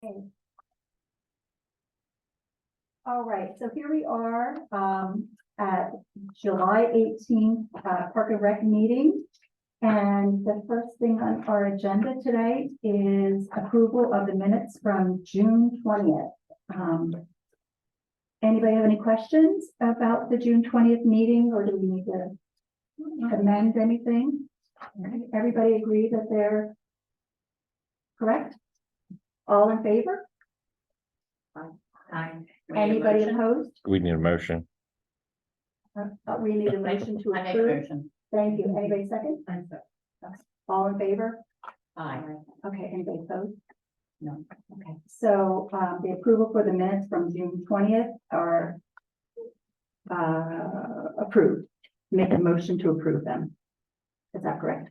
Okay. All right, so here we are at July 18th Park and Rec meeting. And the first thing on our agenda today is approval of the minutes from June 20th. Anybody have any questions about the June 20th meeting, or do we need to amend anything? Everybody agree that they're correct? All in favor? Aye. Anybody opposed? We need a motion. We need a motion to I make a approve. motion. Thank you. Anybody second? All in favor? Aye. Okay, anybody opposed? No. Okay, so the approval for the minutes from June 20th are approved. Make a motion to approve them. Is that correct?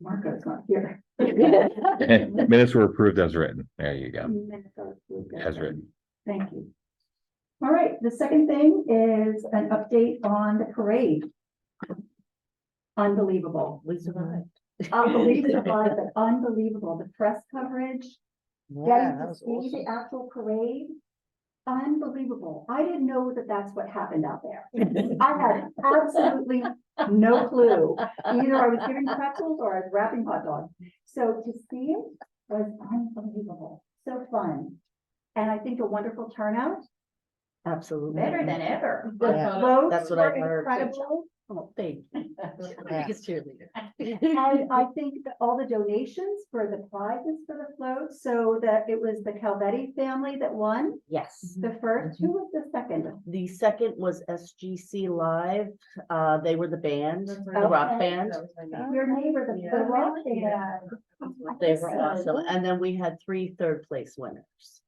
Marco's not here. Minutes were approved as written. There you go. Minutes are approved As written. Thank you. All right, the second thing is an update on the parade. Unbelievable. We survived. We survived, but unbelievable. The press coverage, getting to see the actual parade, unbelievable. I didn't know that that's what happened out there. I had absolutely no clue. Either I was giving pretzels or I was wrapping hot dogs. So to see it was unbelievable. So fun. And I think a wonderful turnout. Absolutely. Better than ever. Yeah, The votes that's what were I've heard. incredible. Oh, thank you. Biggest cheerleader. And I think that all the donations for the prizes for the float, so that it was the Calvetti family that won Yes. the first. Who was the second? The second was SGC Live. They were the band, the Okay. rock band. Your neighbor, the Yeah. rock band. They were awesome. And then we had 3 third-place winners.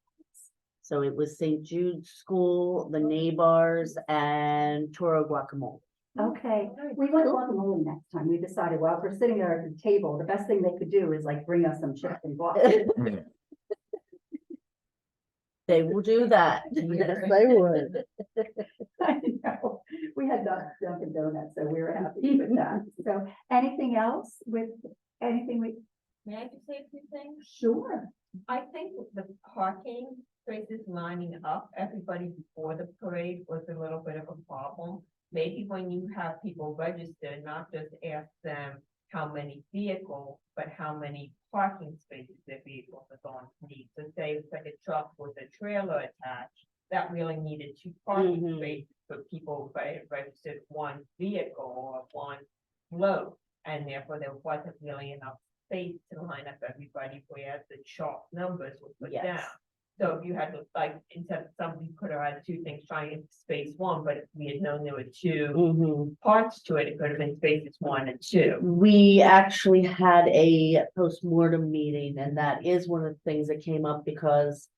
So it was St. Jude's School, the Neighbors, and Toro Guacamole. Okay, we want guacamole next time. We decided, well, if we're sitting there at the table, the best thing they could do is like bring us some chips and guac. They will do that. Yes, they would. I know. We had Dunkin' Donuts, so we were happy with that. So anything else with anything we, May I just say a few things? sure. I think the parking spaces lining up everybody before the parade was a little bit of a problem. Maybe when you have people register, not just ask them how many vehicles, but how many parking spaces their vehicles are going to need. So say it's like a truck with a trailer attached, that really needed 2 parking Mhm. spaces for people who registered 1 vehicle or 1 load. And therefore there wasn't really enough space to line up everybody where the chalk numbers were put Yes. down. So if you had to, like, instead of somebody could have had 2 things trying to space 1, but if we had known there were 2 Mhm. parts to it, it could have been spaces 1 and 2. We actually had a post-mortem meeting, and that is one of the things that came up because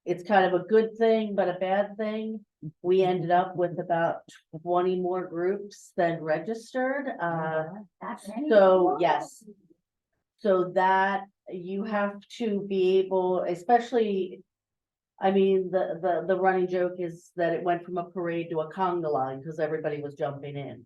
it's kind of a good thing, but a bad thing. We ended up with about 20 more groups than registered. So yes. So that you have to be able, especially, I mean, the running joke is that it went from a parade to a conga line because everybody was jumping in.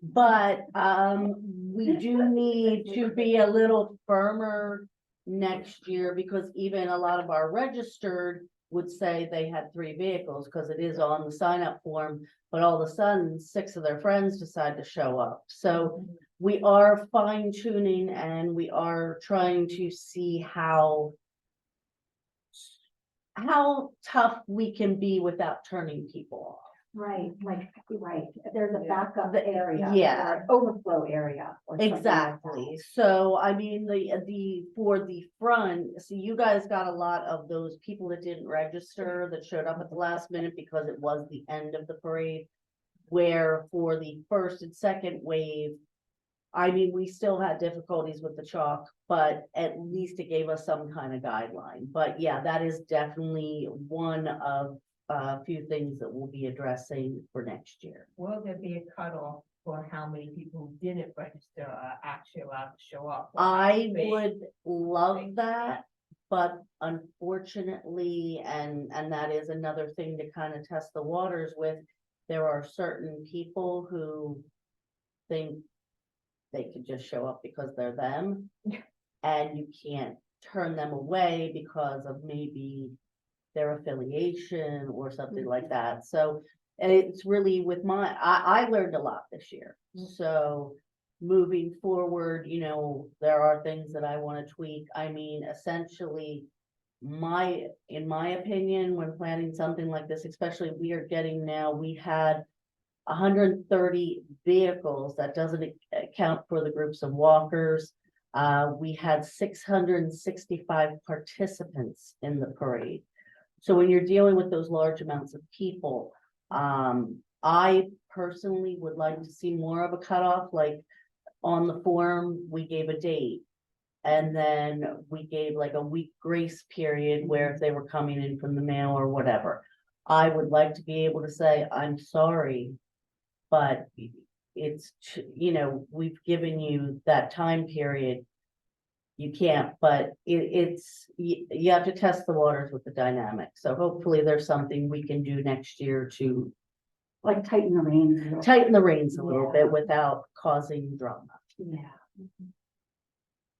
But we do need to be a little firmer next year because even a lot of our registered would say they had 3 vehicles because it is on the sign up form, but all of a sudden 6 of their friends decide to show up. So we are fine tuning and we are trying to see how tough we can be without turning people off. Right, right. There's a backup area. Yeah. or an overflow area. or something like that. Exactly. So I mean, for the front, so you guys got a lot of those people that didn't register that showed up at the last minute because it was the end of the parade. Where for the first and second wave, I mean, we still had difficulties with the chalk, but at least it gave us some kind of guideline. But yeah, that is definitely one of a few things that we'll be addressing for next year. Will there be a cutoff for how many people who didn't register are actually allowed to show up? I would love that, but unfortunately, and that is another thing to kind of test the waters with, there are certain people who think they could just show up because they're them. And you can't turn them away because of maybe their affiliation or something like that. So it's really with I learned a lot this year. So moving forward, there are things that I want to tweak. I mean, essentially, in my opinion, when planning something like this, especially we had 130 vehicles. That doesn't account for the groups of walkers. We had 665 participants in the parade. So when you're dealing with those large amounts of people, I personally would like to see more of a cutoff, like on the form, we gave a date. And then we gave like a week grace period where if they were coming in from the mail or whatever. I would like to be able to say, I'm sorry, but it's, we've given you that time period. You can't, but you have to test the waters with the dynamic. So hopefully there's something we can do next year to Like tighten the reins. a little bit without causing drama. Yeah.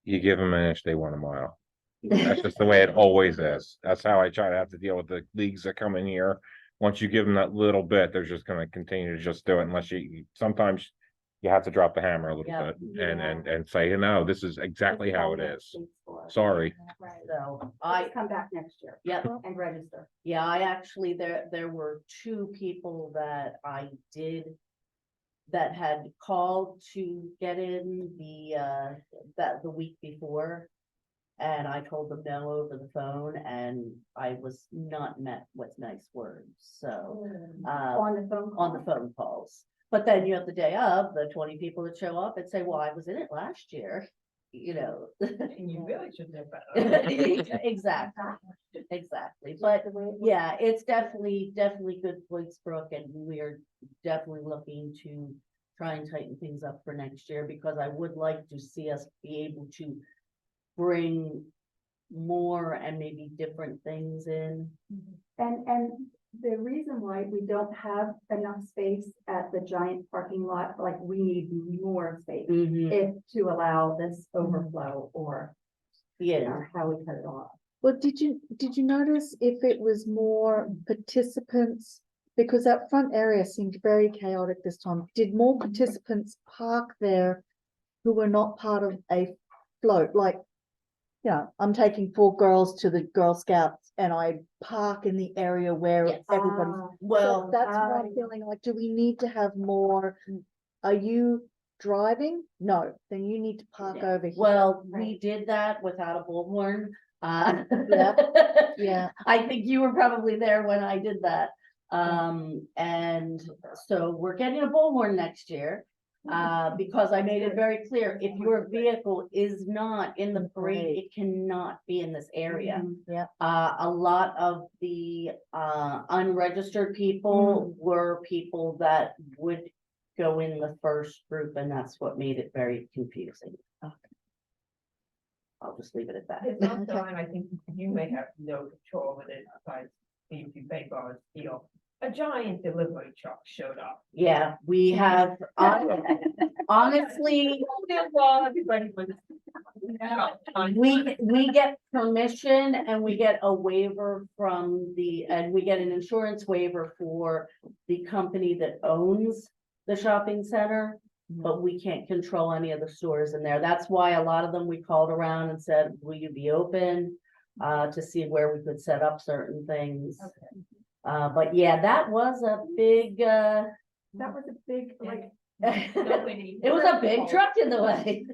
You give them an inch, they want a mile. That's just the way it always is. That's how I try to have to deal with the leagues that come in here. Once you give them that little bit, they're just gonna continue to just do it unless sometimes you have to drop the hammer a little Yeah. bit and say, no, this is exactly how it is. Sorry. Right. So I come back next year. Yep. And register. Yeah, I actually, there were 2 people that I did that had called to get in the week before. And I told them no over the phone, and I was not met with nice words. So On the phone. on the phone calls. But then you have the day of the 20 people that show up and say, well, I was in it last year, And you really should know better. Exactly. But yeah, it's definitely good points, Brooke, and we're definitely looking to try and tighten things up for next year, because I would like to see us be able to bring more and maybe different things in. And the reason why we don't have enough space at the giant parking lot, like we need more space if to allow this overflow or how we cut it off. Well, did you notice if it was more participants? Because that front area seemed very chaotic this time. Did more participants park there who were not part of a float? Like, I'm taking 4 girls to the Girl Scouts and I park in the area where Yes. everybody's. Well, That's what I'm feeling like. Do we need to have more? Are you driving? No, then you need to park over here. well, we did that without a bullhorn. Yeah. I think you were probably there when I did that. And so we're getting a bullhorn next year. Because I made it very clear, if your vehicle is not in the parade, it cannot be in this area. Yeah. A lot of the unregistered people were people that would go in the first group, and that's what made it very confusing. Okay. I'll just leave it at that. It's also, and I think you may have no control with it, besides if you bank on steel. A giant delivery truck showed up. Yeah, we have, honestly, we get permission and we get a waiver and we get an insurance waiver for the company that owns the shopping center, but we can't control any of the stores in there. That's why a lot of them, we called around and said, will you be open to see where we could set up certain things. Okay. But yeah, that was a big, That was a big, like. it was a big truck in the way.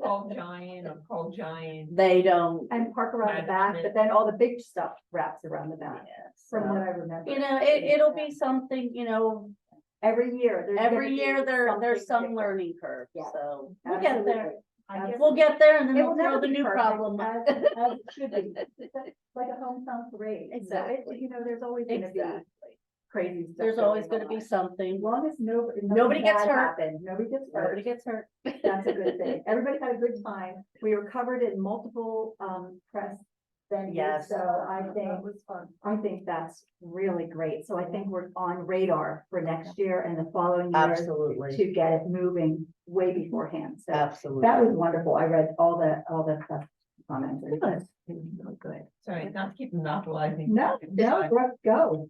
Call giant. They don't, And park around the back, but then all the big stuff wraps around the back, from what I remember. it'll be something, Every year. every year there's some different. learning curve, Yeah. so we'll get there. Absolutely. We'll get there and then It we'll will throw never the be new perfect, problem. as it should be. It's like a hometown parade. So Exactly. there's always gonna be Exactly. crazy stuff. There's always going gonna be on. something. As long as nobody Nobody gets bad hurt. happens, nobody gets hurt. Nobody gets hurt. That's a good thing. Everybody had a good time. We were covered in multiple press venue. Yes. So I think that's really great. So I think we're on radar for next year and the following year Absolutely, to get it moving way beforehand. So absolutely. that was wonderful. I read all the comments. It was really good. Sorry, not to keep monopolizing. No, Brooke, go.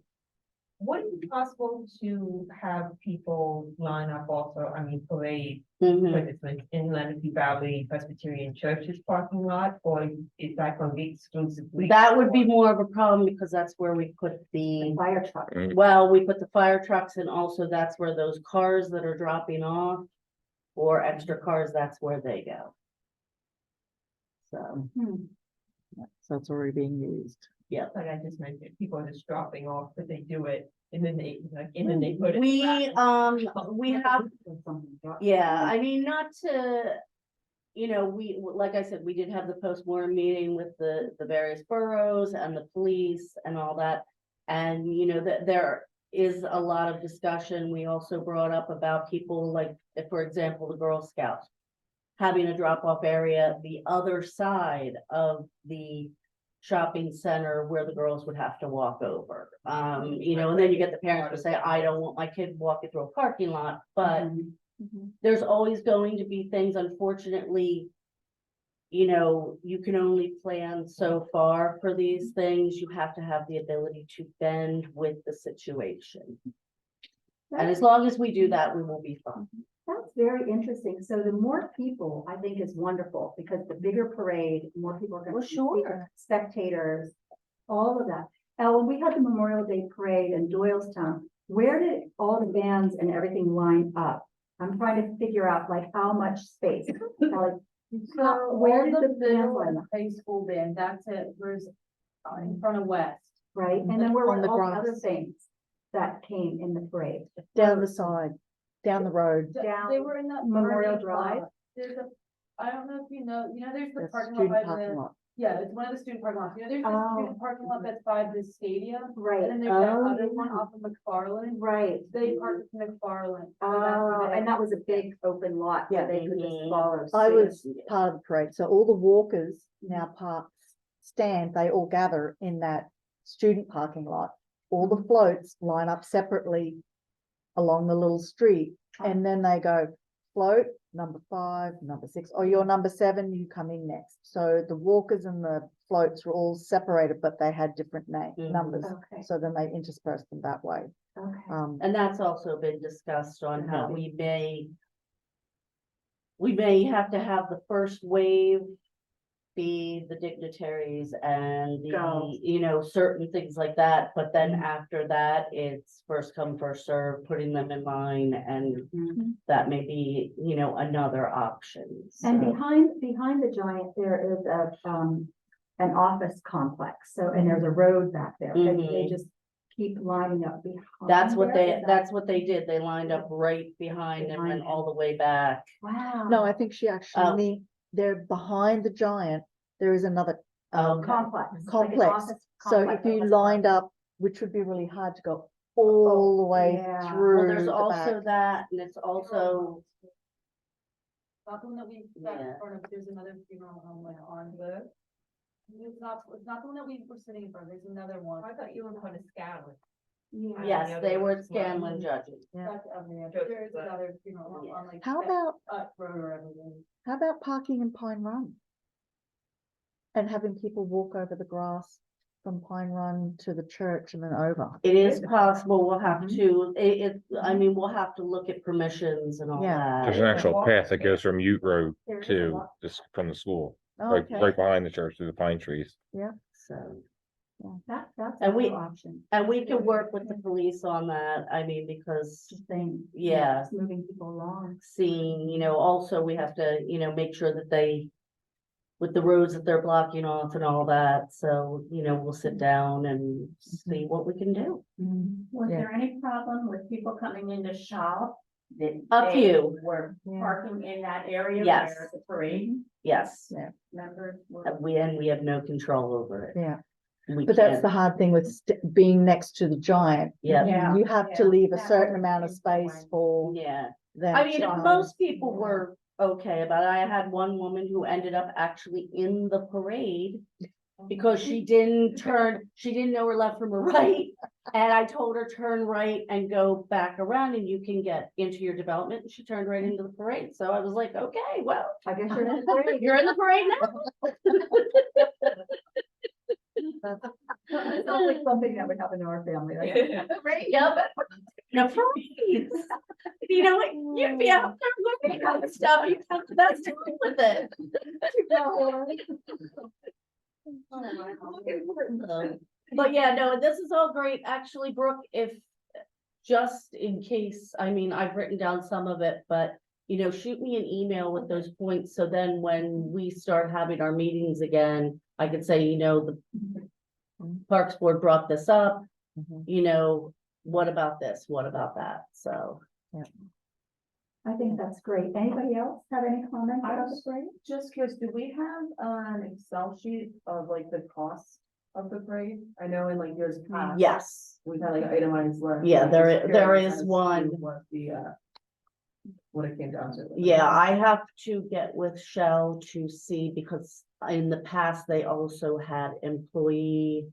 Would it be possible to have people line up also, parade Mhm. participants in Lenape Valley Presbyterian Church's parking lot, or is that going to be exclusively? That would be more of a problem because that's where we put the, Fire truck. well, we put the fire trucks and also that's where those cars that are dropping off or extra cars, that's where they go. So, So it's already being used. yeah. Like I just mentioned, people are just dropping off, but they do it in the neighborhood. We have, yeah, I mean, not to, we, like I said, we did have the post-mortem meeting with the various boroughs and the police and all that. And, that there is a lot of discussion. We also brought up about people like, if, for example, the Girl Scouts having a drop-off area the other side of the shopping center where the girls would have to walk over. And then you get the parents who say, I don't want my kid walking through a parking lot, but there's always going to be things, unfortunately, you can only plan so far for these things. You have to have the ability to bend with the situation. And as long as we do that, we will be fine. That's very interesting. So the more people, I think, is wonderful because the bigger parade, more people are going to Sure. spectators, all of that. Now, when we had the Memorial Day parade in Doylestown, where did all the bands and everything line up? I'm trying to figure out like how much space. Like, where did the bands line up? High school band, that's it, where's in front of West. Right, and then where On were the all the other grass. things that came in the parade? Down the side, down the road. Down They were in the. Memorial parking lot. Drive? There's a, I don't know if there's the The parking lot student by parking the, lot. yeah, it's one of the student parking lots, there's the Oh. student parking lot that's by the stadium. And Right, then there's that Oh, other one yeah. off of McFarland, right. they parked at McFarland. so that's Oh, where they- and that was a big open lot where they could just Mhm. follow. I was students. part of the parade, so all the walkers now stand, they all gather in that student parking lot. All the floats line up separately along the little street, and then they go float, number 5, number 6, or you're number 7, you come in next. So the walkers and the floats were all separated, but they had different Mhm. numbers, Okay, so then they interspersed them that way. okay. And that's also been discussed on how we may have to have the first wave be the dignitaries and Go. certain things like that. But then Mhm. after that, it's first come, first serve, putting them in line, and Mhm. that may be, another option. And So- behind the Giant, there is an office complex, so, and there's a road back there, and they Mhm. just keep lining up behind. That's what there? Is that's what they did. They lined up right behind and went all the way back. Wow. No, I think she Oh. actually, they're behind the Giant, there is another Complex. like an complex. office So complex if that you was- lined up, which would be really hard to go all the way yeah. through Well, there's the also back. that, and it's also, Not the one that we, Yeah. that part of, there's another funeral home like on the. It's not the one that we were sitting in front of, there's another one. I thought you were going to Scout. Yeah. yes, the other they were ones were- Scanlon judges. Yeah. That's, Just there's that. another funeral home on like. How that, about, Road or everything. how about parking in Pine Run? And having people walk over the grass from Pine Run to the church and then over. It is possible, we'll have Mhm. to, we'll have to look at permissions and all Yeah. There's an that. actual path that goes from Ute Road There is a to lot. this, from the school, Oh, right, okay. right behind the church through the pine trees. So, That's And we- another option. and we can work with the police on that, because Just saying. Yeah. Just moving people along. seeing, also we have to, make sure that they, with the roads that they're blocking off and all that, so, we'll sit down and see what we can do. Was Yeah. there any problem with people coming in to shop? That A they few. Were Yeah. parking in that area Yes. where the parade Yes, members were. and we have no control over it. Yeah, We but that's can't- the hard thing with being next to the Giant. Yeah, Yeah. You have to Yeah. leave a That certain was amount of space important. for yeah. them. I mean, to come. most people were okay about it. I had one woman who ended up actually in the parade because she didn't know her left from her right. And I told her, turn right and go back around and you can get into your development. And she turned right into the parade. So I was like, okay, well, I guess you're in the parade. you're in the parade now. It sounds like something that would happen to our family, like. Right, yeah, but no parades. You know what, you'd be out there looking at stuff, you have the best time with it. But yeah, no, this is all great. Actually, Brooke, if just in case, I mean, I've written down some of it, but you know, shoot me an email with those points. So then when we start having our meetings again, I could say, you know, the Parks Board brought this up, you know, what about this? What about that? So. I think that's great. Anybody else have any comments I about the was parade? just curious, do we have an Excel sheet of like the cost of the parade? I know in like years past. Yes, We've had like an itemized list. Yeah, I'm there just there curious is as to one. What the, what it came down to. yeah, I have to get with Shell to see because in the past, they also had employee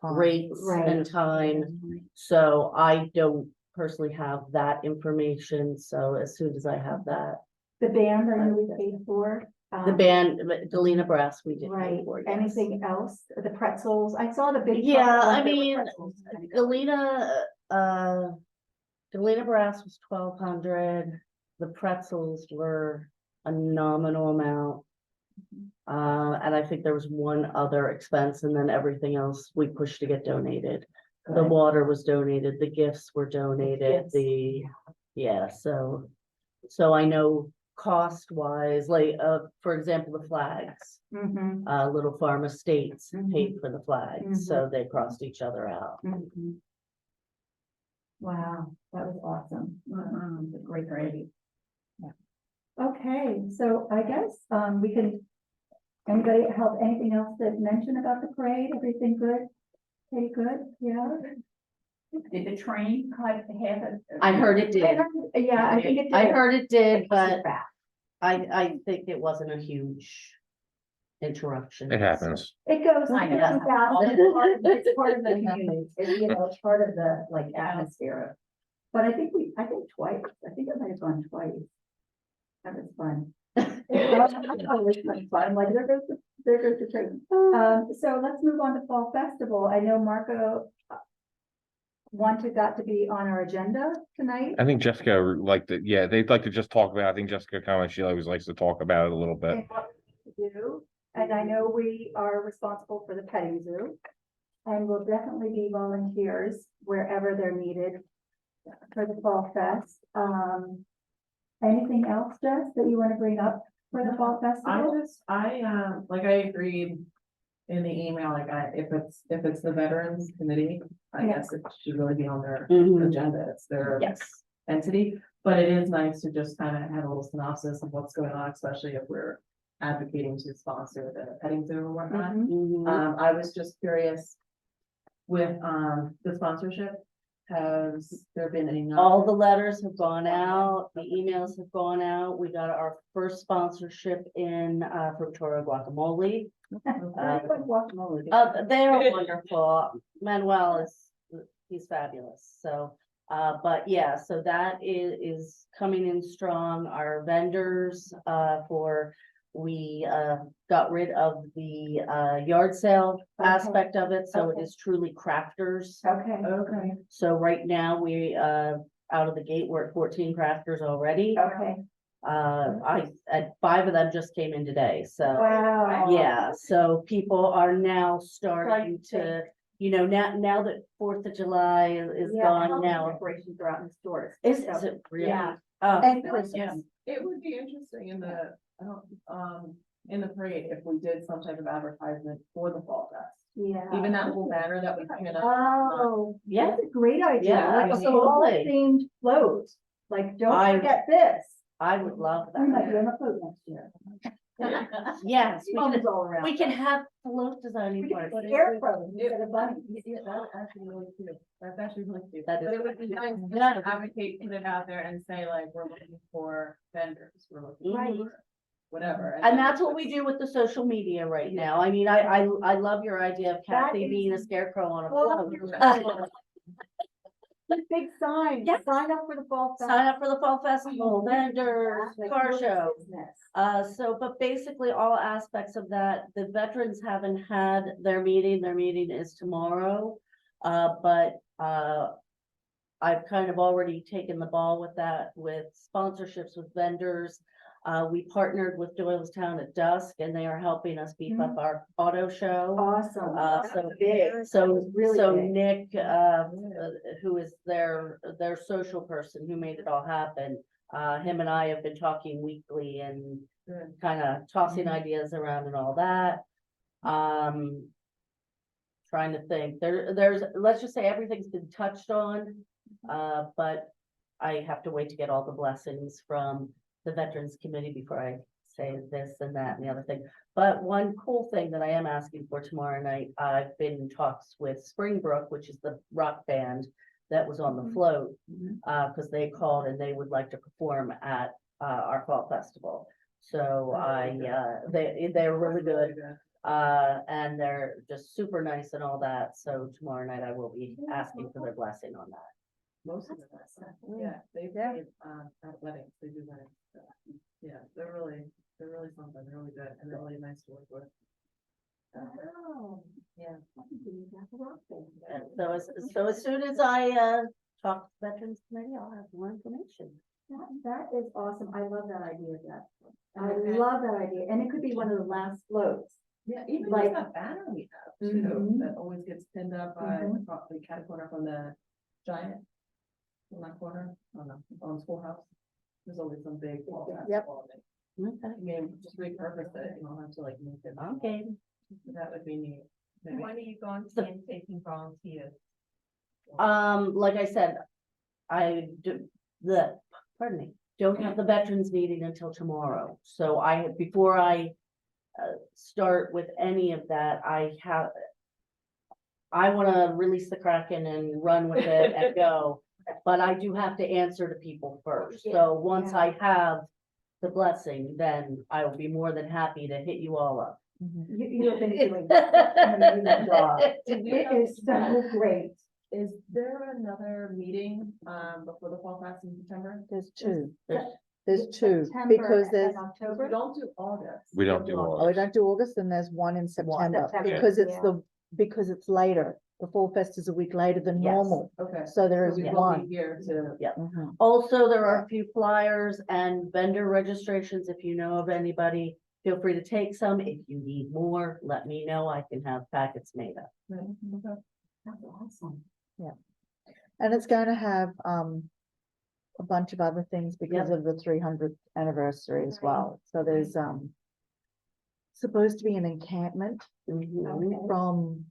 rates Right. and time. So I don't personally have that information. So as soon as I have that, The band, I know we paid for. the band, Galena Brass, we did. pay Right, for, yes. anything else? The pretzels, I saw the big. Yeah, truck, I there were mean, pretzels. Galena Brass was 1,200. The pretzels were a nominal amount. And I think there was one other expense and then everything else we pushed to get donated. The Good. water was donated, the gifts were donated, Gifts. yeah, so I know cost wise, like, for example, the flags, Mhm, Little Farm Estates Mhm. paid for the flags, so they crossed each other out. mhm. Wow, that was awesome. The great parade. Yeah. Okay, so I guess, we can, anybody have anything else to mention about the parade? Everything good? Pretty good, yeah? Did the train cut half of? I heard it did, Yeah, I think it did. I heard it did, but Back. I think it wasn't a huge interruption. It happens. It goes. I know. It's part of the community, you know, it's part of the like atmosphere. But I think twice, I think I might have gone twice. That was fun. I'm like, there goes the train. So let's move on to Fall Festival. I know Marco wanted that to be on our agenda tonight. I think Jessica liked it. Yeah, they'd like to just talk about it. I think Jessica kind of, she always likes to talk about it a little bit. And what to do, and I know we are responsible for the petting zoo. And we'll definitely be volunteers wherever they're needed for the Fall Fest. Anything else, Jess, that you want to bring up for the Fall Festival? Like I agreed in the email, like if it's the Veterans Committee, I Yeah. guess it should really be on their Mhm. agenda. It's their Yes, entity, but it is nice to just kind of have a little synopsis of what's going on, especially if we're advocating to sponsor the petting zoo or whatnot. Mhm. Mhm. I was just curious with, the sponsorship, has there been any? All the letters have gone out, the emails have gone out. We got our first sponsorship in, from Toro Guacamole. They're wonderful. Manuel he's fabulous. So, but yeah, so that is coming in strong. Our vendors, we got rid of the yard sale Okay. aspect of it, so it Okay. is truly crafters. Okay, Okay. So right now, we, out of the gate, we're at 14 crafters already. okay. At 5 of them just came in today, so. Wow. Yeah, so people are now starting Starting to, you know, now that 4th of July is Yeah, gone holiday now. decorations are out in stores. Is So, it really? yeah. And Yeah. Christmas. It would be interesting in the, I don't, in the parade, if we did some type of advertisement for the Fall Fest. Yeah. Even that little banner that we put up. Oh, Yeah. that's a great idea. Yeah, Like a fall absolutely. themed float. Like, don't I- forget this. I would love We might be that. on a float next year. Yes, Bums all around. we can have float designing We can parties. put air float instead of bunnies. Yeah, that's actually really cute. That's actually really cute. That But is- it would be nice to Yeah. advocate, put it out there and say like, we're looking for vendors, we're looking Right. for. whatever. And that's what we do with the social media right now. I mean, I love your idea of That Kathy is- being a scarecrow on a Well, float. The big sign, Yes. sign up for the fall. Sign up for the fall festival, vendors, That's car good show. business. So, but basically all aspects of that, the veterans haven't had their meeting is tomorrow. I've kind of already taken the ball with that, with sponsorships with vendors. We partnered with Doylestown at Dusk and they are helping us beef up our auto show. Awesome. So Really big. Nick, who is their social person who made it all happen, him and I have been talking weekly and Good. kind of tossing ideas around and all that. Trying to think, there's, let's just say everything's been touched on, but I have to wait to get all the blessings from the Veterans Committee before I say this and that and the other thing. But one cool thing that I am asking for tomorrow night, I've been in talks with Springbrook, which is the rock band that was on the float, because they called and they would like to perform at our fall festival. So they're really good. And they're just super nice and all that. So tomorrow night I will be asking for their blessing on that. Most of them, yeah, they played, at weddings, they do weddings. So, yeah, they're really something, they're really good, and they're really nice to work with. Oh. Yeah. And so as soon as I talk to the Veterans Committee, I'll have more information. That is awesome. I love that idea, Jeff. I Okay. love that idea. And it could be one of the last floats. Yeah, even Like- like that banner we have too, Mhm. that always gets pinned up by Mhm. the cat corner from the giant. In that corner, on Schoolhouse, there's always some big. wall Yep. on it. Okay. I mean, just repurpose it, you don't have to like make it. Okay. That would be neat. Maybe. When are you going to be taking volunteers? Like I said, I do pardon me, don't have the veterans meeting until tomorrow. So before I start with any of that, I want to release the Kraken and run with it and go. But I do have to answer to people first. So once I have the blessing, then I will be more than happy to hit you all up. You have been doing an amazing job. It is so great. Is there another meeting, before the fall fest in September? There's two. There's- There's two, September because and there's, We October. don't do August. We don't do all. oh, we don't do August, and there's one in September, September, because it's yeah. because it's later. The Fall Fest is a week later than Yes. normal, Okay. so there So is we will be one. here to. Mhm. Also, there are a few flyers and vendor registrations. If you know of anybody, feel free to take some. If you need more, let me know. I can have packets made up. That's awesome. And it's going to have, a bunch of other things because of the 300th anniversary as well. So there's, supposed to be an encampment Mhm. from,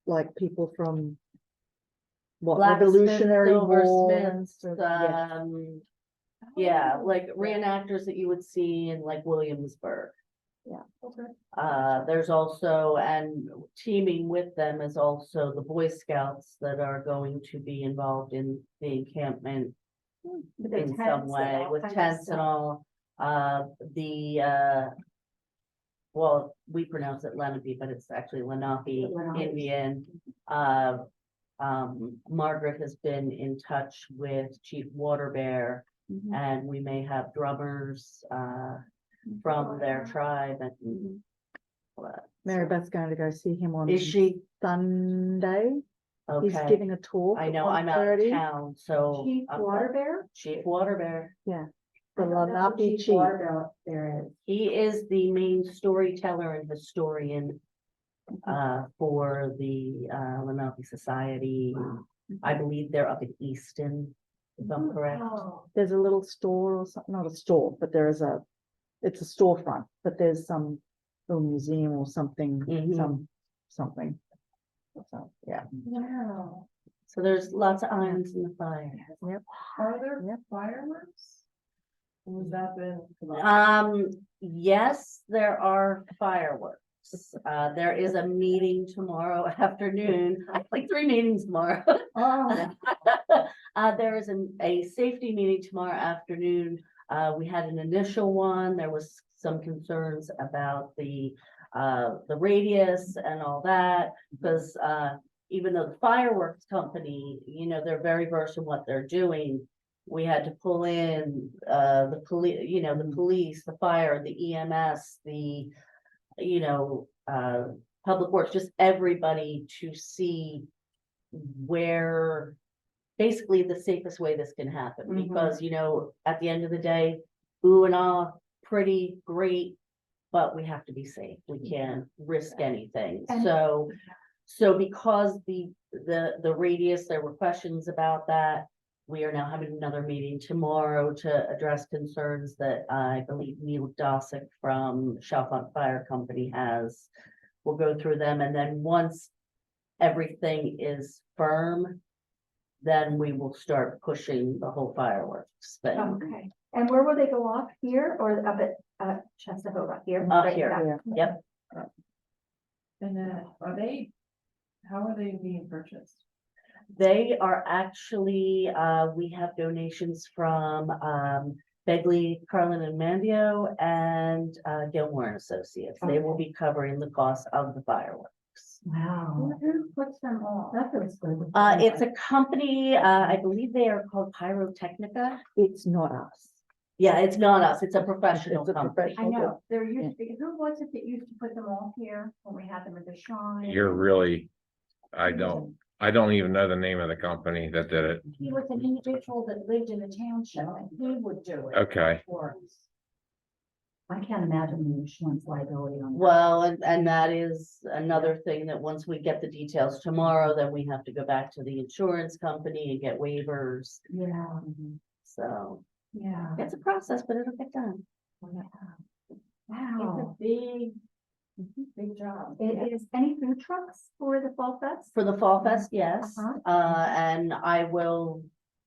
like people from what, Blacksmiths, Revolutionary War. silversmiths, Yeah. yeah, like reenactors that you would see in like Williamsburg. Okay. There's also, and teaming with them is also the Boy Scouts that are going to be involved in the encampment With the in tents some and way, all with kinds of tents and stuff. all. Well, we pronounce it Lenape, but it's actually Lenape Lenape. Indian. Margaret has been in touch with Chief Water Bear, Mhm. and we may have drummers, from their tribe and. Mary Beth's going to go see him on Is she? Sunday. He's Okay, giving a talk. I at know, I'm out of 1:30. town, so. Chief Water Bear? Chief Water Bear. The I don't know who Lenape chief. Water Bear is. He is the main storyteller and historian for the Lenape Society. I believe they're up in Easton, if I'm correct. Oh, There's a little store or something, not a store, but there is it's a storefront, but there's some little museum or something, Mhm. something. So, yeah. wow. So there's lots of irons in the fire. Are there Yep. fireworks? Or has that been? Yes, there are fireworks. There is a meeting tomorrow afternoon. I have like 3 meetings tomorrow. Oh, There is a safety meeting tomorrow afternoon. We had an initial one, there was some concerns about the radius and all that, because, even though the fireworks company, they're very versed in what they're doing, we had to pull in, the police, the police, the fire, the EMS, the, public works, just everybody to see where basically the safest way this can happen, Mhm. because, at the end of the day, ooh and ah, pretty great, but we have to be safe. We can't risk anything. And- So because the radius, there were questions about that. We are now having another meeting tomorrow to address concerns that I believe Neil Dossick from Chalfont Fire Company has. We'll go through them, and then once everything is firm, then we will start pushing the whole fireworks thing. Okay, and where will they go off, here or up at Chesterfield, here? Up Right, here. yeah. Yep, And how are they being purchased? they are actually, we have donations from Begley, Carlin and Mandio and Gilmore and Associates. They will be covering the cost of the fireworks. Wow. Who puts them on? That feels good. It's a company, I believe they are called Pyrotechnica. It's not us. Yeah, it's not us, it's a professional It's a company. I know, there used to be, who was it that used to put them all here when we had them at the shrine? You're really, I don't even know the name of the company that did it. He was an individual that lived in the township and he would do it. Okay. For us. I can't imagine the insurance liability on that. Well, and that is another thing that once we get the details tomorrow, then we have to go back to the insurance company and get waivers. Yeah, So yeah. it's a process, but it'll get done. Wow. Big job. It is, any food trucks for the Fall Fest? For the Fall Fest, yes. Uh-huh. And I will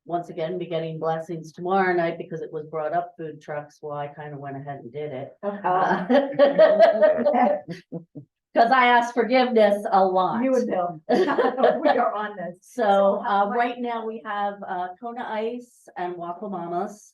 once again be getting blessings tomorrow night because it was brought up food trucks. Well, I kind of went ahead and did it. Because I asked forgiveness a lot. You and Bill. We are on this. So, how much- right now we have, Kona Ice and Waffle Mamas.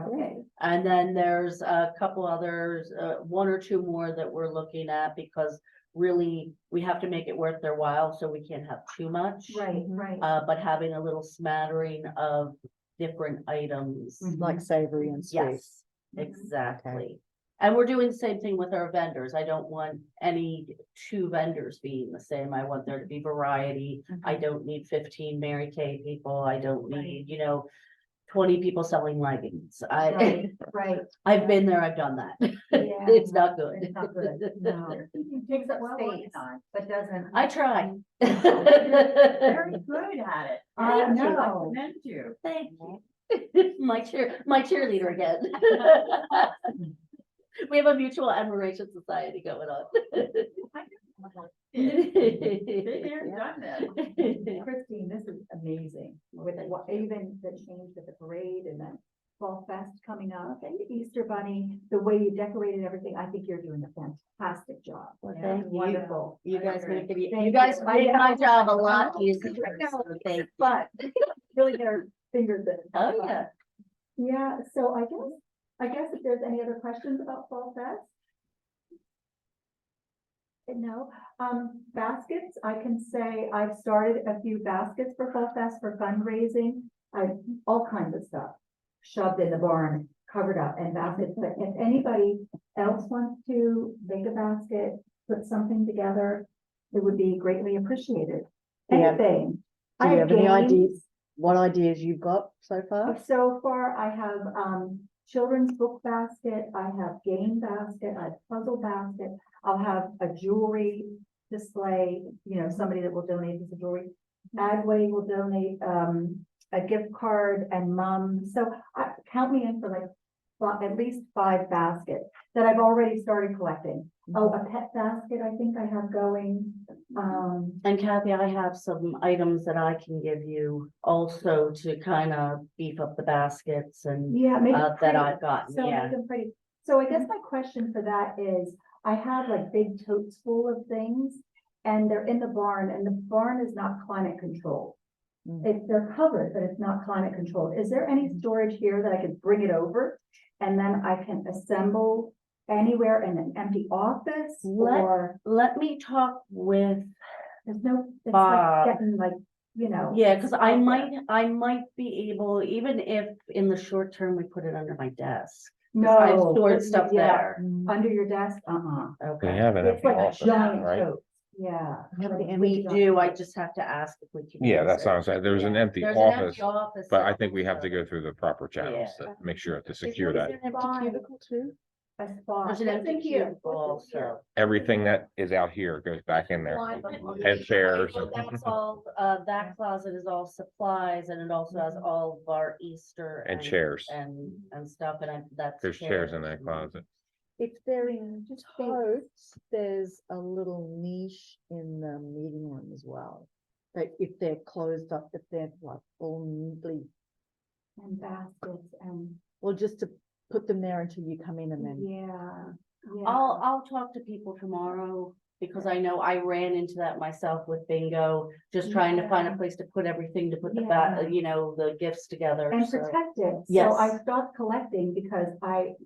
Okay, And then there's a couple others, one or two more that we're looking at because really we have to make it worth their while, so we can't have too much. right, right. But having a little smattering of different items. Like savory and sweet. Yes, exactly. And we're doing the same thing with our vendors. I don't want any two vendors being the same. I want there to be variety. I don't need 15 Mary Kay people. I don't need, 20 people selling leggings. Right, right. I've been there, I've done that. Yeah. It's not good. It's not good, no. Takes up Well space, but doesn't. I try. Very good at it. I Thank you. I know. commend you. Thank you. My cheerleader again. We have a mutual admiration society going on. Been there, done that. Christine, this is amazing, with what, even the change with the parade and then Fall Fest coming up and the Easter Bunny, the way you decorated everything, I think you're doing a fantastic job. Well, Yeah, thank you. Wonderful. You guys make it, Thank you guys you. make my job a lot easier. I know. So thank you. But really get our fingers in. it. Oh, yeah. Yeah, so I guess if there's any other questions about Fall Fest? No, baskets, I can say I've started a few baskets for Fall Fest for fundraising. All kinds of stuff shoved in the barn, covered up and baskets, but if anybody else wants to make a basket, put something together, it would be greatly appreciated. Yeah. Anything. Do I you have have any games. ideas? What ideas you've got so far? So far, I have children's book basket, I have game basket, I have puzzle basket, I'll have a jewelry display, somebody that will donate a piece of jewelry. Agway will donate a gift card and so count me in for at least 5 baskets that I've already started collecting. Oh, a pet basket I think I have going. And Kathy, I have some items that I can give you also to kind of beef up the baskets and Yeah, make it that pretty. I've gotten, So yeah. make them pretty. So I guess my question for that is, I have like big totes full of things and they're in the barn and the barn is not climate controlled. If they're covered, but it's not climate controlled, is there any storage here that I could bring it over? And then I can assemble anywhere in an empty office or Let me talk with, there's no, it's Bob. like getting like, you know. yeah, because I out might be able, even if in the short term we put it under my desk. there. 'Cause I've No. stored stuff yeah, there. Under your desk, We Okay. have an It's empty like a office, giant right? tote, yeah. We do, I just have to ask if we can. Yeah, use that it. sounds like there's an Yeah. empty There's an office, empty office. but I think we have to go through the proper channels Yeah. to make sure to Is secure there that. an empty Fine. cubicle too? A spot. There's an What's in empty here? cubicle What's in here? also. Everything that is out here goes back in there. And chairs. So that's all, that closet is all supplies and it also has all of our Easter. And chairs. And stuff and that's. There's chairs in that closet. If they're in totes, there's a little niche in the meeting room as well. But if they're closed up, if they're like all neatly, And baskets and, well, just to put them there until you come in and then. yeah. I'll talk to people tomorrow because I know I ran into that myself with bingo, just trying to find a Yeah. place to put everything, to put the Yeah. the gifts together. And so- protect it. So Yes. I stopped collecting because I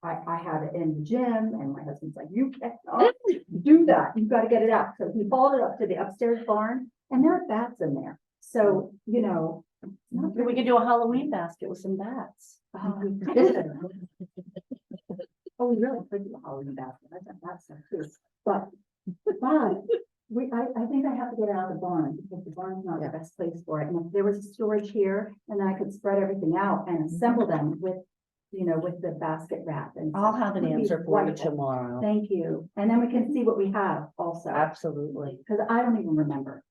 had it in the gym and my husband's like, you cannot do that. You've got to get it out. So he hauled it up to the upstairs barn and there are bats in there. So, you know. it's not We very- could do a Halloween basket with some bats. we could. Oh, we really could do a Halloween basket. I thought that's so too. But I think I have to get it out of the barn because the barn's not the best place for it. And if there was a storage here and then I could spread everything out and assemble them with, with the basket wrap and. I'll stuff, have an it would be answer for you wonderful. tomorrow. Thank you. And then we can see what we have also, Absolutely. because I don't even remember.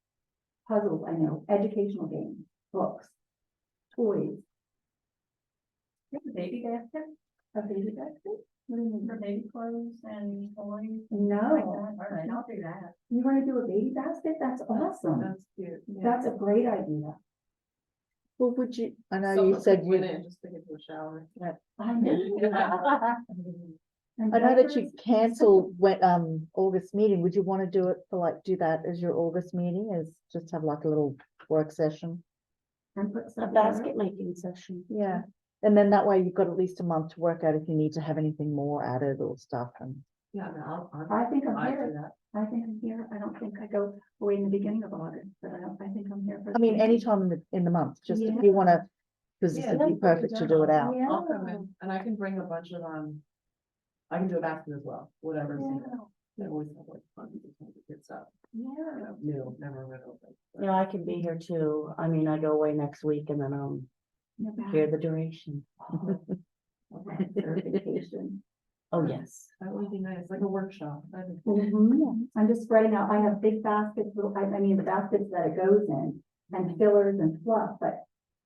Puzzles, I know, educational games, books, toys. A baby basket, A baby basket? What do you mean? for baby clothes and toys. No. All right, I'll do that. You want to do a baby basket? That's awesome. That's cute. yeah. That's a great idea. Well, would you, I know Someone you said could you, win it, just to get to a shower. I know. And I know that you diapers? canceled when, August meeting. Would you want to do it for like, do that as your August meeting, is just have like a little work session? And put A stuff basket making session. Yeah, and then that way you've got at least a month to work out if you need to have anything more added or stuff and. Yeah, no, I think I'm I'll do here. that. I think I'm here. I don't think I go away in the beginning of August, but I think I'm here for. I mean, the- anytime in the month, just if Yeah. you wanna, because this Yeah, would be that's perfect to do it out. Yeah. I'll come in and I can bring a bunch of, I can do a basket as well, whatever's in it. Yeah. I always have like fun, good stuff, Yeah. new, never read over. Yeah, I can be here too. I mean, I go away next week and then You're back. here the duration. Okay, certification. Oh, yes. That would be nice, like a workshop. That'd be- Mhm. I'm just spreading out. I have big baskets, I mean, the baskets that it goes in and fillers and fluff, but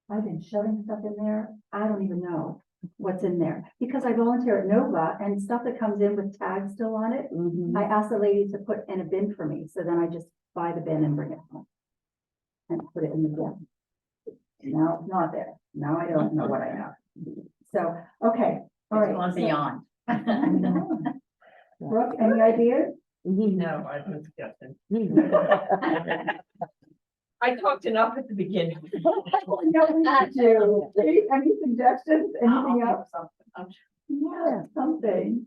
I've been shoving stuff in there. I don't even know what's in there because I volunteer at Nova and stuff that comes in with tags still on it. Mhm. I asked the lady to put in a bin for me, so then I just buy the bin and bring it home. And put it in the bin. Now it's not there. Now I don't know what I have. So, okay, all right. gone so- beyond. Brooke, any ideas? No, I think suggesting. I talked enough at the beginning. No, we need to. Any suggestions, anything else? I'm Yeah, something.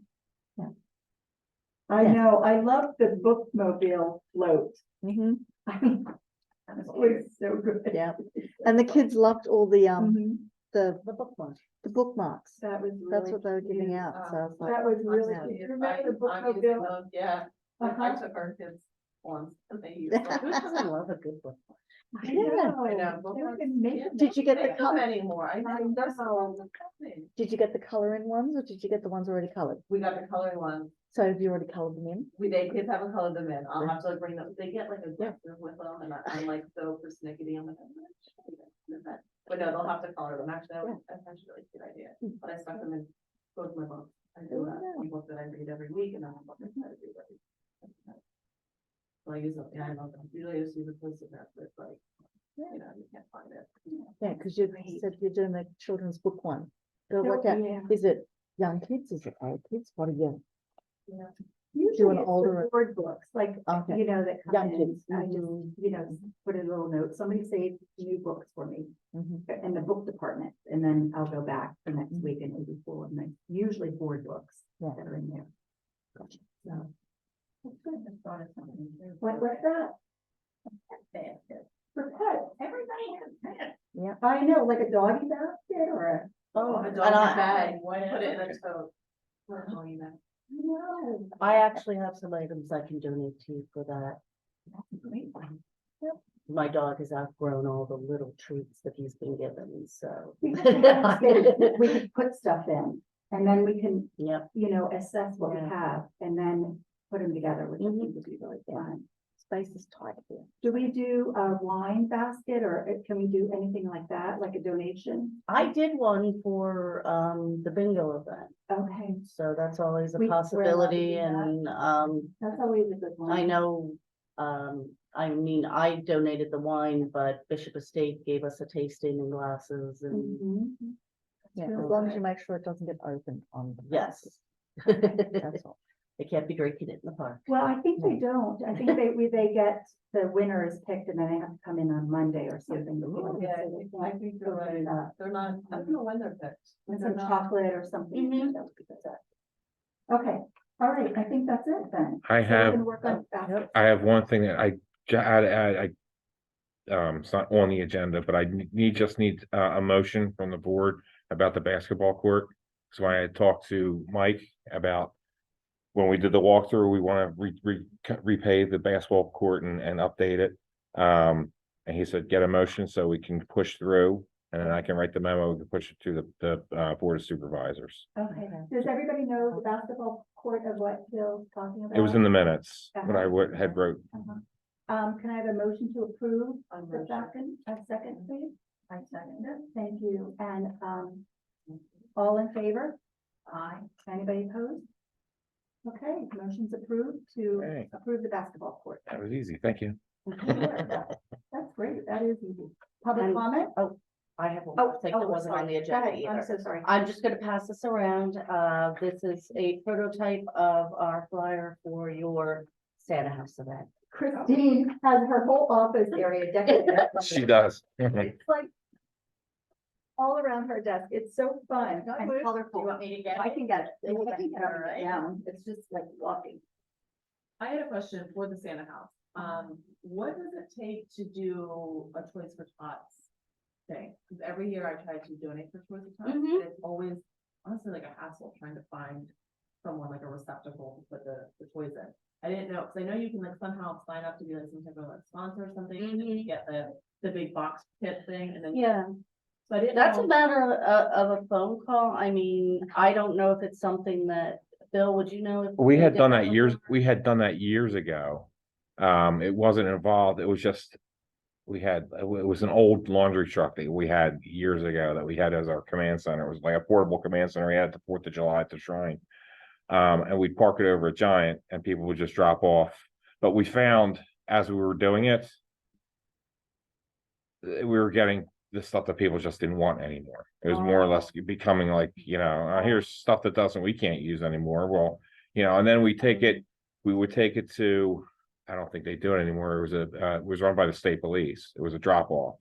I Yeah. know, I love the bookmobile float. Mhm, That was so good. yeah, and the kids loved all the, Mhm. the The bookmark. bookmarks. That was really. That's what they were giving cute. out, so I was like, That was really, yeah. cute. You remember the bookmobile? Yeah, Uh-huh. I took our kids once and they used. Who doesn't love a good book? I Yeah. know. I know. You can make it. Did you get the They come color, anymore, I I know, there's know. so company. did you get the coloring ones or did you get the ones already colored? We got the coloring one, So have you already colored them in? they kids haven't colored them in, I'll have to like bring them, they get like a gift with them, and I'm like so persnickety, I'm like, I'm not sure that. But no, they'll have to color them, actually, that's actually a really good idea, but I stuck them in both my books. I do a book that I read every week, and then a book that I read every. So I use them, yeah, I love them, usually I just use a post-it note, but it's like, you know, you can't find it. Yeah, because you said you're doing the children's book one. Go So, work out, yeah. is it young kids, is it old kids, what are you? You Usually it's older- the board books, like, Okay. you know, that Young come in, kids. I just, Mhm. you know, put a little note, somebody saved new books for me Mhm. in the book department, and then I'll go back the next Mhm. week and it'll be full of my, usually board books Yeah. that are in there. Gotcha. So, That's good, that's thought of something too. what's that? Basket. For pets, Everybody has pets. I know, like a doggy basket or a, Oh, A and dog I, bag, why put it in a tote? Oh, you know. no. I actually have some items I can donate to you for that. Great. My dog has outgrown all the little treats that he's been given, so. We can put stuff in, and then we can, Yep, you know, assess what we Yeah. have, and then put them together, which I Mhm. think would be really fun. Space is tight here. Do we do a wine basket, or can we do anything like that, like a donation? I did one for, the bingo event, Okay, so that's always a We're allowed to possibility do that? and, that's always a good one. I know, I mean, I donated the wine, but Bishop Estate gave us a tasting in glasses and, Mhm. Yeah, really as long as good. you make sure it doesn't get opened on. the yes. basket, That's all. They can't be drinking it in the park. Well, I think they don't, I think they get, the winner is picked, and then they have to come in on Monday or something. Ooh. Yeah, So they I can't think you're open right. it up. They're not, I don't know when they're picked. And They're some not- chocolate or something. Mhm. That would be good. Okay, all right, I think that's it then. I So we're have- gonna work on baskets. I have one thing that it's not on the agenda, but I just need a motion from the board about the basketball court. So I had talked to Mike about when we did the walkthrough, we want to repave the basketball court and update it. And he said, get a motion so we can push through, and then I can write the memo, we can push it to the board of supervisors. Okay, does everybody know the basketball court of what Bill's talking about? It was in the minutes, what I Uh-huh. had wrote. Can I have a motion to approve the motion. second, a second, please? I second it, thank you, and, all in favor? Aye. Anybody opposed? Okay, motion's approved to Okay. approve the basketball court. That was easy, thank you. That's great, that is easy. Public And- comment? I have one more thing that wasn't on the Go agenda ahead, I'm either. so sorry. I'm just gonna pass this around. This is a prototype of our flyer for your Santa House event. Christine has her whole office area decorated. She does. It's like all around her desk. It's so fun and colorful. me to get I can get it. Okay, I can get it alright. down. It's just like walking. I had a question for the Santa house. What does it take to do a Toys for Tots thing? Because every year I try to donate for Toys for Tots, Mhm. and it's always honestly like a hassle trying to find someone like a receptacle to put the toys in. I didn't know, because I know you can like somehow sign up to be like some type of like sponsor or something, and then you Mhm. get the big box kit thing, and then. Yeah, So I didn't. that's know- a matter of a phone call. I mean, I don't know if it's something that, Bill, would you know? if We had did done have that a years, phone we had done that years ago. It wasn't involved, it was just, it was an old laundry truck that we had years ago that we had as our command center. It was like a portable command center. We had at the 4th of July at the shrine. And we'd park it over at Giant and people would just drop off. But we found as we were doing it, we were getting the stuff that people just didn't want anymore. It was more or less becoming like, here's stuff that we can't use anymore. Well, and then we would take it to, I don't think they do it anymore. It was run by the state police. It was a drop off,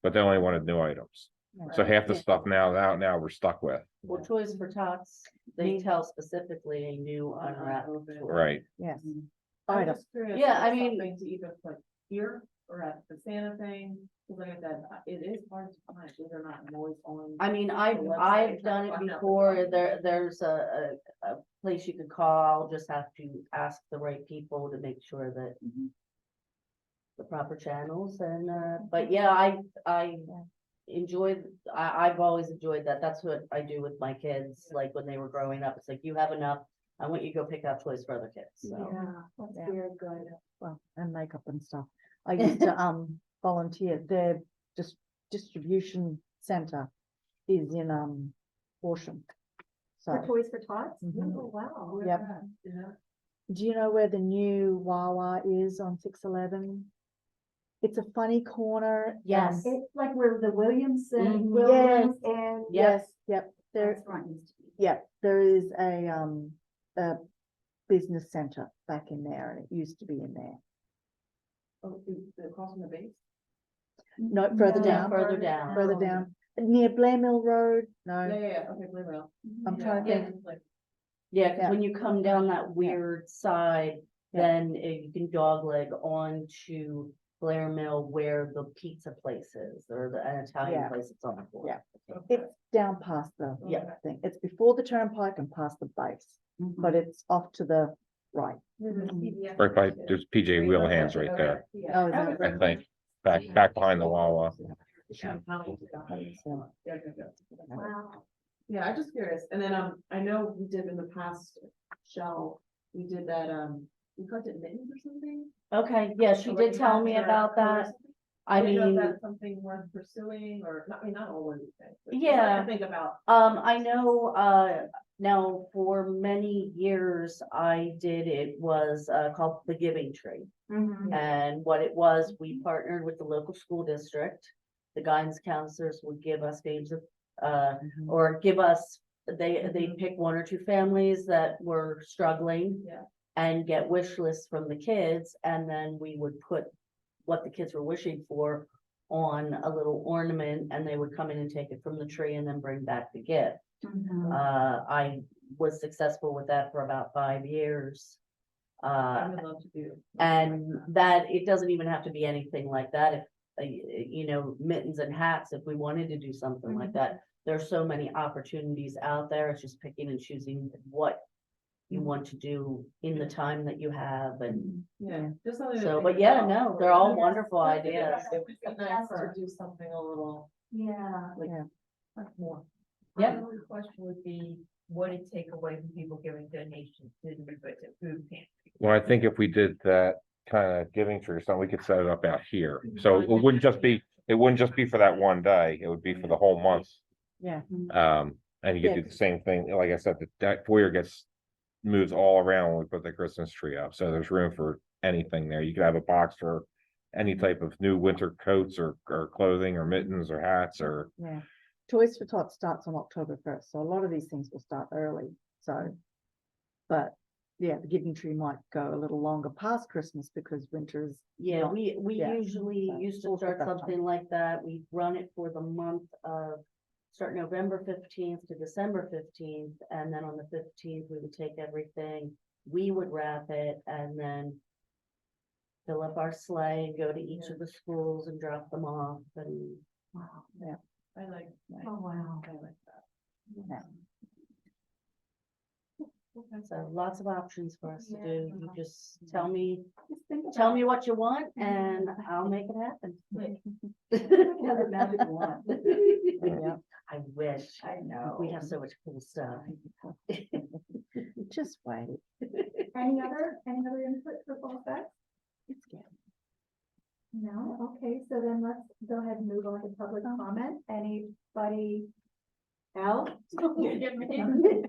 but they only wanted new items. So half the Yeah. stuff now we're stuck with. Well, Toys for Tots, they tell specifically a new unwrapped toy. Right. Yes. I Item. was just curious. Yeah, if I there's mean- something to either put here or at the Santa thing, because like I said, it is hard to find, these are not always on. I mean, the I've website, done trying to it find out before. the There's a place you could call, just have to ask the right people to make sure that the proper channels and, but yeah, I I've always enjoyed that. That's what I do with my kids, like when they were growing up. It's like, you have enough. I want you to go pick out toys for other kids, so. Yeah, that's Yeah. very good. Well, and makeup and stuff. I used to volunteer. Their distribution center is in Horsham. For So, Toys for Tots? Mhm. Oh, wow. Yep. Do you know where the new Wawa is on 611? It's a funny corner. Yes. It's like where the Williamson, Mhm. Williams and. Yep. Yep, there, Restaurant used to be. yeah, there is a business center back in there, and it used to be in there. Oh, across from the base? No, further No, down, Further down. further down, near Blair Mill Road, Yeah, no, yeah, okay, Blue Rail. I'm trying to Yeah. think, Yeah, 'cause Yeah. when you come down that weird side, Yeah. then you can dogleg on to Blair Mill where the pizza place is, or an Italian Yeah. place it's on. the corner. Yeah. it's down past the Yeah. thing, it's before the turnpike and past the base, Mhm. but it's off to the right. Right by, there's PJ Wheelhands right there, Oh, is that I think, back behind the Wawa. so, Wow. Yeah, I'm just curious, and then, I know we did in the past, Shell, we did that, we called it mittens or something? Okay, yeah, she Or did like tell me capture about code or that. something? I didn't know if mean, that's something worth pursuing, or, not, I mean, not all of these things. but just Yeah. something to think about. I know, now for many years I did, it was, called the Giving Tree. Mhm. And what it was, we partnered with the local school district. The guidance counselors would give us names of, or give us, they pick one or two families that were struggling. Yeah. And get wish lists from the kids, and then we would put what the kids were wishing for on a little ornament, and they would come in and take it from the tree and then bring back the gift. Mhm. I was successful with that for about 5 years. I would love to do. And that, it doesn't even have to be anything like that, if, you know, mittens and hats, if we wanted to do something like that. There's so many opportunities out there, it's just picking and choosing what you want to do in the time that you have, and Yeah, just something. to so, think but yeah, about. no, they're all Yes. wonderful ideas. It would be nice to do something a little, Yeah. like, Yeah. more. Yeah. My only question would be, what it take away from people giving donations to the food pantry? Well, I think if we did that kind of giving tree or something, we could set it up out here, so it wouldn't just be for that one day, it would be for the whole month. Yeah. And you could do the same thing, like I said, that foyer gets moves all around when we put the Christmas tree up, so there's room for anything there. You could have a box for any type of new winter coats or clothing or mittens or hats or. Yeah, Toys for Tots starts on October 1st, so a lot of these things will start early, so. But, yeah, the Giving Tree might go a little longer past Christmas because winter is. Yeah, not- we yeah. usually So used to we'll start put that time. something like that. We run it for the month of, start November 15th to December 15th, and then on the 15th, we would take everything, we would wrap it, and then fill up our sleigh and go to each of the schools and drop them off, and Wow. I like. Oh, wow. I like that. Yeah. so lots of options for us to Yeah. do. You just tell me, Just think tell about me what you want, and I'll make it happen. Have a magic wand. Yeah. I wish. I know. We have so much cool stuff. Just wait. Any other input for both sides? It's getting. No, okay, so then let's go ahead and move on to public comment. Anybody else? Bill, you wanna give them an update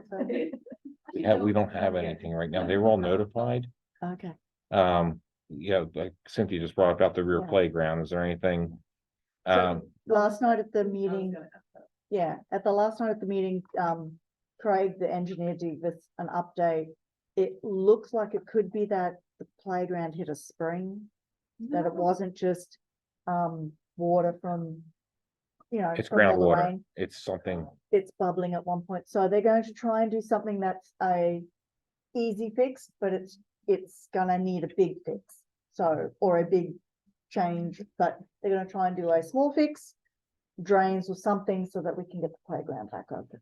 about the- Yeah, we don't have anything right now, they were all notified. Okay, Yeah, like Cynthia just brought up about the rear Yeah. playground, is there anything? So- last night at the I was meeting, gonna ask that. yeah, at the last night at the meeting, Craig, the engineer, gave us an update. It looks like it could be that the playground hit a spring, that it wasn't just, water from, you know. It's from all the groundwater, rain. it's something, It's bubbling at one point, so they're going to try and do something that's a easy fix, but it's gonna need a big fix. So, or a big change, but they're gonna try and do a small fix, drains or something, so that we can get the playground back open.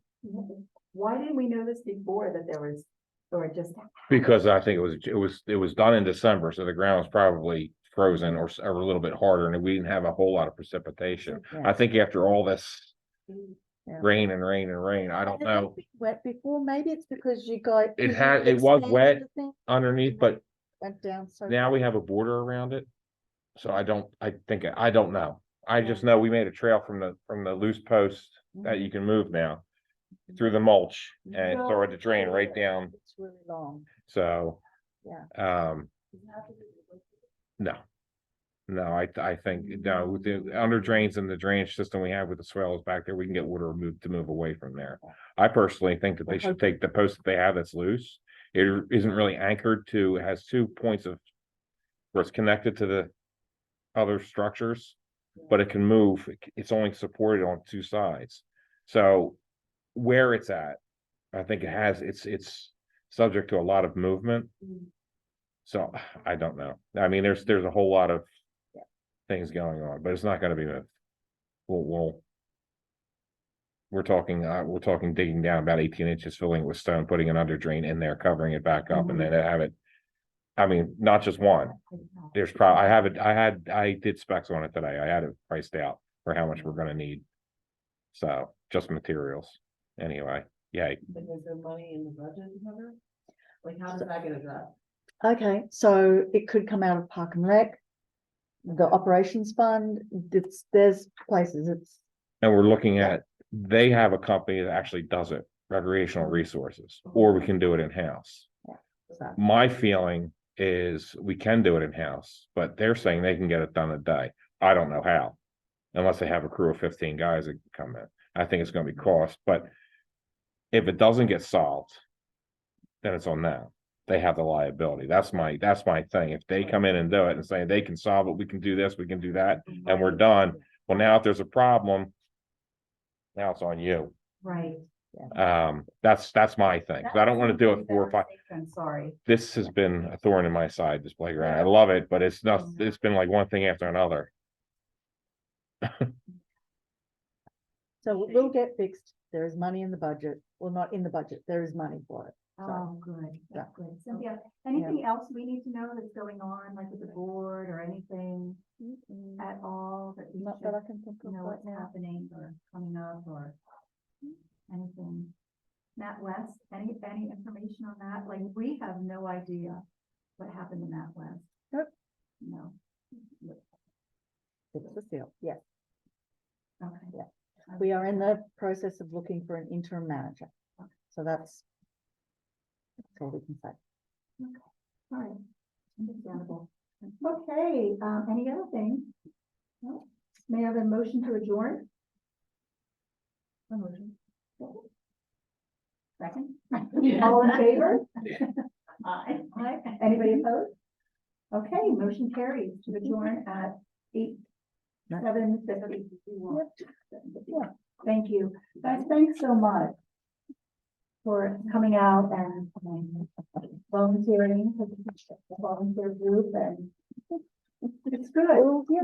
Why didn't we know this before that there was, or just? because I think it was done in December, so the ground was probably frozen or a little bit harder, and we didn't have a whole lot of precipitation. Yeah. I think after all this Yeah. rain and rain and rain, I don't Has it not know been wet before, maybe it's because you got. It you had- it was expanded wet. the thing, underneath, but Went down so. now we have a border around it. So I don't know. I just know we made a trail from the loose post that you can move now through the mulch, and it started to drain right down, It's really long, so. Yeah. No, No, I think, no, with the under drains and the drainage system we have with the swales back there, we can get water removed to move away from there. I personally think that they should take the post that they have that's loose. It isn't really anchored to, it has 2 points of where it's connected to the other structures, but it can move. It's only supported on 2 sides. So where it's at, I think it has, it's subject to a lot of movement. So I don't know. I mean, there's a whole lot of things going on, but it's not gonna be moved. We're talking digging down about 18 inches, filling it with stone, putting an under drain in there, covering it back up, and then have it. I mean, not just one. There's I did specs on it today. I had it priced out for how much we're gonna need. So just materials. Anyway, yay. But is there money in the budget to cover? Like, how does that get addressed? Okay, so it could come out of Park and Rec, the operations fund, there's places, And we're looking at, they have a company that actually does it, recreational resources, or we can do it in-house. so, My feeling is we can do it in-house, but they're saying they can get it done a day. I don't know how. Unless they have a crew of 15 guys that can come in. I think it's gonna be cost, but if it doesn't get solved, then it's on them. They have the liability. That's my thing. If they come in and do it and say they can solve it, we can do this, we can do that, and we're done. Well, now if there's a problem, now it's on you. Right. That's my thing. 'Cause I don't want to do it 4 or 5. I'm sorry. This has been a thorn in my side, this playground. I love it, but it's not, it's been like one thing after another. so we'll get fixed, there is money in the budget, well, not in the budget, there is money for it. Oh, good, Yeah. good. Cynthia, anything else we need to know that's going on, like with the board or anything at all that we Not that I should can think of know right what's now. happening or coming up or anything? Matt West, any information on that? Like, we have no idea what happened to Matt West. Nope. No. It's the seal, yes, Okay. Yeah. we are in the process of looking for an interim manager, so that's all we can say. All right, understandable. Okay, any other things? No? May I have a motion to adjourn? A motion. Second? All in favor? Aye. Aye. Anybody opposed? Okay, motion carries to adjourn at 7:51. Thank you. Guys, thanks so much for coming out and volunteering, for the volunteer group, and it's good. Well, yeah,